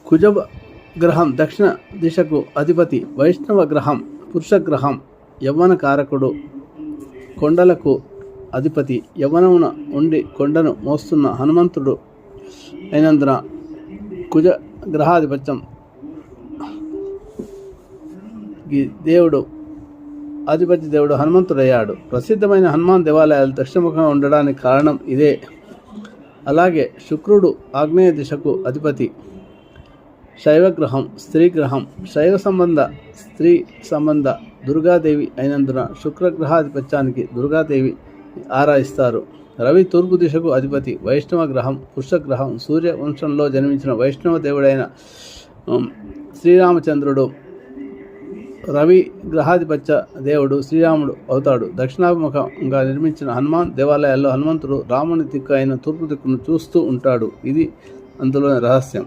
కుజ గ్రహం దక్షిణ దిశకు అధిపతి. వైష్ణవ గ్రహం పురుష గ్రహం, యవ్వన కారకుడు, కొండలకు అధిపతి. యవ్వనమున ఉండి కొండను మోస్తున్న హనుమంతుడు అయినందున కుజ గ్రహాధిపత్యం అధిపతి దేవుడు హనుమంతుడయ్యాడు. ప్రసిద్ధమైన హనుమాన్ దేవాలయాలు దక్షిణముఖంగా ఉండడానికి కారణం ఇదే. అలాగే శుక్రుడు ఆగ్నేయ దిశకు అధిపతి. శైవగ్రహం స్త్రీ గ్రహం, శైవ సంబంధ స్త్రీ సంబంధ దుర్గాదేవి అయినందున శుక్రగ్రహాధిపత్యానికి దుర్గాదేవి ఆరాధిస్తారు. రవి తూర్పు దిశకు అధిపతి. వైష్ణవ గ్రహం పురుష గ్రహం, సూర్య వంశంలో జన్మించిన వైష్ణవ దేవుడైన శ్రీరామచంద్రుడు రవి గ్రహాధిపత్య దేవుడు శ్రీరాముడు అవుతాడు. దక్షిణాభిముఖంగా నిర్మించిన హనుమాన్ దేవాలయాల్లో హనుమంతుడు రాముని దిక్కు అయిన తూర్పు దిక్కును చూస్తూ ఉంటాడు. ఇది అందులోని రహస్యం.